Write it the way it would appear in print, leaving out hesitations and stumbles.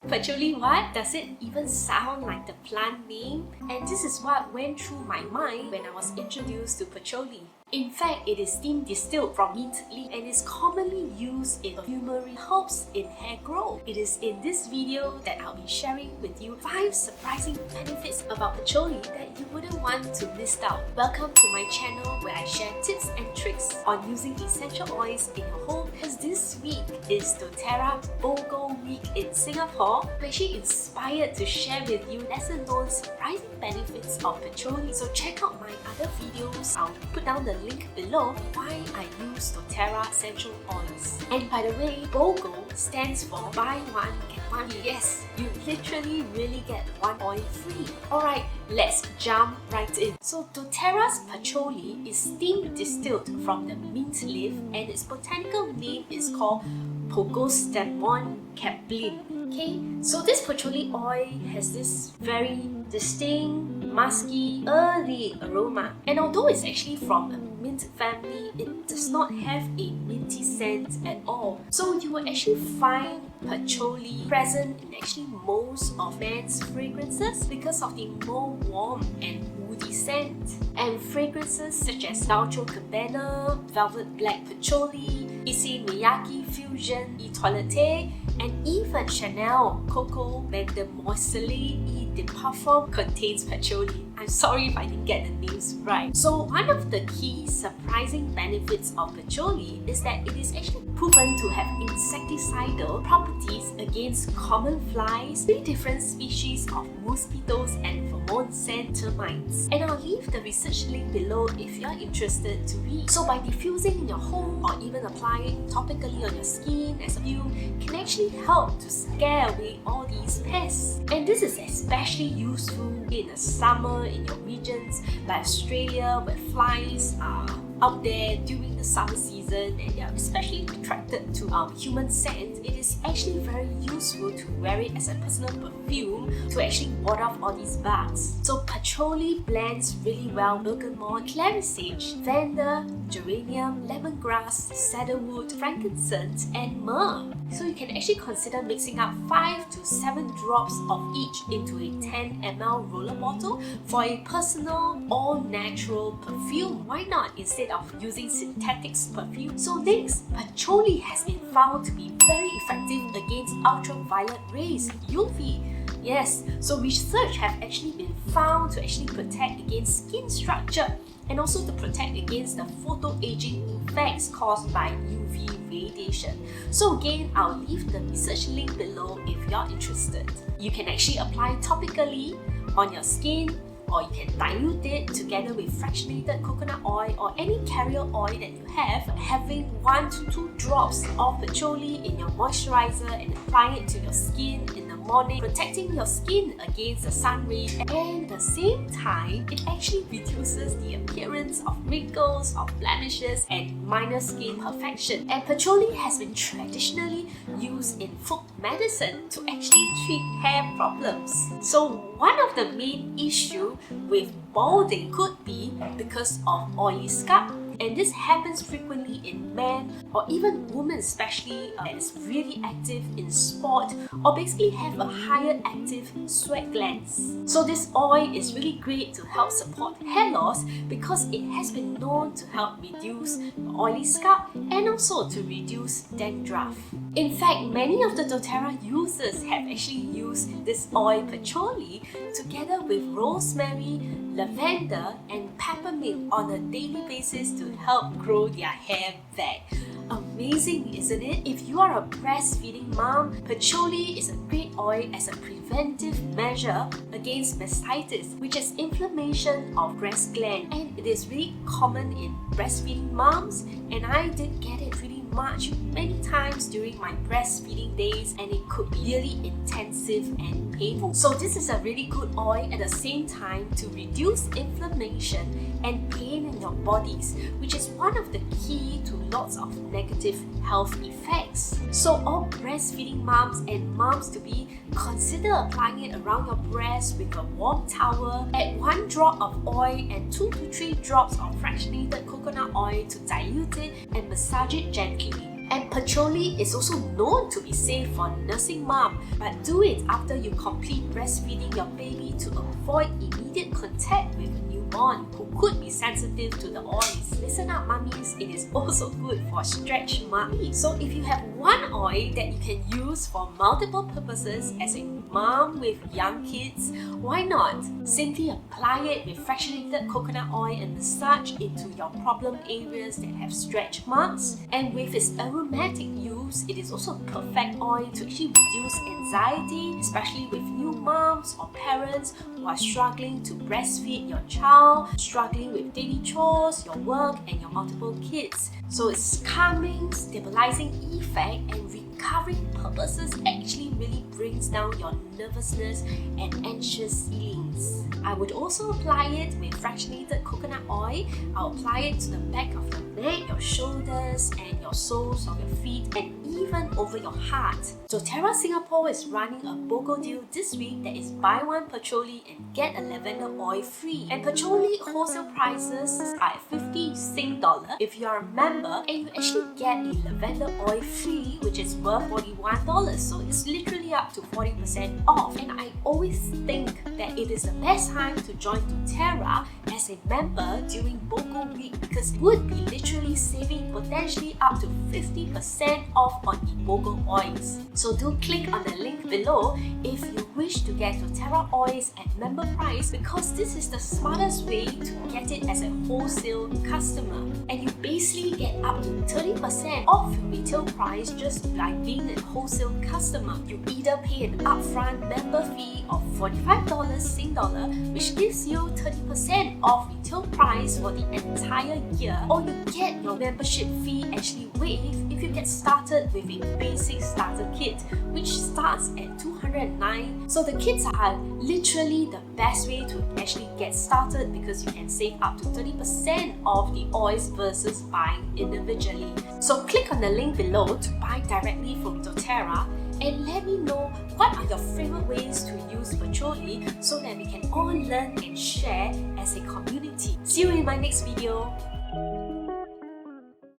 Patchouli what? Does it even sound like the plant name? And this is what went through my mind when I was introduced to patchouli. In fact, it is steam distilled from mint leaf and is commonly used in perfumery, helps in hair growth. It is in this video that I'll be sharing with you 5 surprising benefits about patchouli that you wouldn't want to miss out. Welcome to my channel where I share tips and tricks on using essential oils in your home, because this week is Doterra Bogo week in Singapore. I'm actually inspired to share with you lesser known surprising benefits of patchouli. So check out my other videos. I'll put down the link below why I use Doterra essential oils. And by the way, Bogo stands for buy one get one. Yes, you literally really get one oil free. Alright, let's jump right in. So Doterra's patchouli is steam distilled from the mint leaf and its botanical name is called Pogostemon caplin. Okay, so this patchouli oil has this very distinct, musky, earthy aroma. And although it's actually from a mint family, it does not have a minty scent at all. So you will actually find patchouli present in actually most of men's fragrances because of the more warm and woody scent. And fragrances such as Dolce & Gabbana, Velvet Black Patchouli, Issey Miyake Fusion, Toilette, and even Chanel Coco Mademoiselle de Parfum contains patchouli. I'm sorry if I didn't get the names right. So one of the key surprising benefits of patchouli is that it is actually proven to have insecticidal properties against common flies, 3 different species of mosquitoes, and pheromone scent termites. And I'll leave the research link below if you're interested to read. So by diffusing in your home or even applying topically on your skin as a perfume can actually help to scare away all these pests. And this is especially useful in the summer in your regions like Australia, where flies are out there during the summer season and they are especially attracted to human scent. It is actually very useful to wear it as a personal perfume to actually ward off all these bugs. So patchouli blends really well bergamot, clary sage, lavender, geranium, lemongrass, cedarwood, frankincense, and myrrh. So you can actually consider mixing up 5 to 7 drops of each into a 10 ml roller bottle for a personal, all-natural perfume. Why not instead of using synthetic perfume? So next, patchouli has been found to be very effective against ultraviolet rays, UV. Yes, so research have actually been found to actually protect against skin structure and also to protect against the photoaging effects caused by UV radiation. So again, I'll leave the research link below if you're interested. You can actually apply topically on your skin, or you can dilute it together with fractionated coconut oil or any carrier oil that you have, having 1 to 2 drops of patchouli in your moisturizer and applying it to your skin in the morning, protecting your skin against the sun rays, and at the same time, it actually reduces the appearance of wrinkles, of blemishes, and minor skin imperfection. And patchouli has been traditionally used in folk medicine to actually treat hair problems. So one of the main issues with balding could be because of oily scalp, and this happens frequently in men or even women, especially that is really active in sport or basically have a higher active sweat glands. So this oil is really great to help support hair loss because it has been known to help reduce oily scalp and also to reduce dandruff. In fact, many of the doTERRA users have actually used this oil patchouli together with rosemary, lavender, and peppermint on a daily basis to help grow their hair back. Amazing, isn't it? If you are a breastfeeding mom, patchouli is a great oil as a preventive measure against mastitis, which is inflammation of breast gland, and it is really common in breastfeeding moms, and I did get it really much many times during my breastfeeding days, and it could be really intensive and painful. So this is a really good oil at the same time to reduce inflammation and pain in your bodies, which is one of the key to lots of negative health effects. So all breastfeeding moms and moms to be, consider applying it around your breast with a warm towel. Add 1 drop of oil and 2 to 3 drops of fractionated coconut oil to dilute it and massage it gently. And patchouli is also known to be safe for nursing mom, but do it after you complete breastfeeding your baby to avoid immediate contact with a newborn who could be sensitive to the oils. Listen up mummies, it is also good for stretch marks. So if you have one oil that you can use for multiple purposes as a mom with young kids, why not? Simply apply it with fractionated coconut oil and massage into your problem areas that have stretch marks. And with its aromatic use, it is also a perfect oil to actually reduce anxiety, especially with new moms or parents who are struggling to breastfeed your child, struggling with daily chores, your work, and your multiple kids. So its calming, stabilizing effect and recovering purposes actually really brings down your nervousness and anxious feelings. I would also apply it with fractionated coconut oil. I'll apply it to the back of your neck, your shoulders, and your soles of your feet, and even over your heart. Doterra Singapore is running a Bogo deal this week that is buy one patchouli and get a lavender oil free. And patchouli wholesale prices are at 50 Sing dollar if you are a member, and you actually get a lavender oil free, which is worth $41. So it's literally up to 40% off. And I always think that it is the best time to join Doterra as a member during Bogo week, because you would be literally saving potentially up to 50% off on the Bogo oils. So do click on the link below if you wish to get Doterra oils at member price, because this is the smartest way to get it as a wholesale customer. And you basically get up to 30% off your retail price just by being a wholesale customer. You either pay an upfront member fee of $45 Sing dollar, which gives you 30% off retail price for the entire year, or you get your membership fee actually waived if you get started with a basic starter kit, which starts at $209. So the kits are literally the best way to actually get started, because you can save up to 30% off the oils versus buying individually. So click on the link below to buy directly from Doterra, and let me know what are your favorite ways to use patchouli so that we can all learn and share as a community. See you in my next video.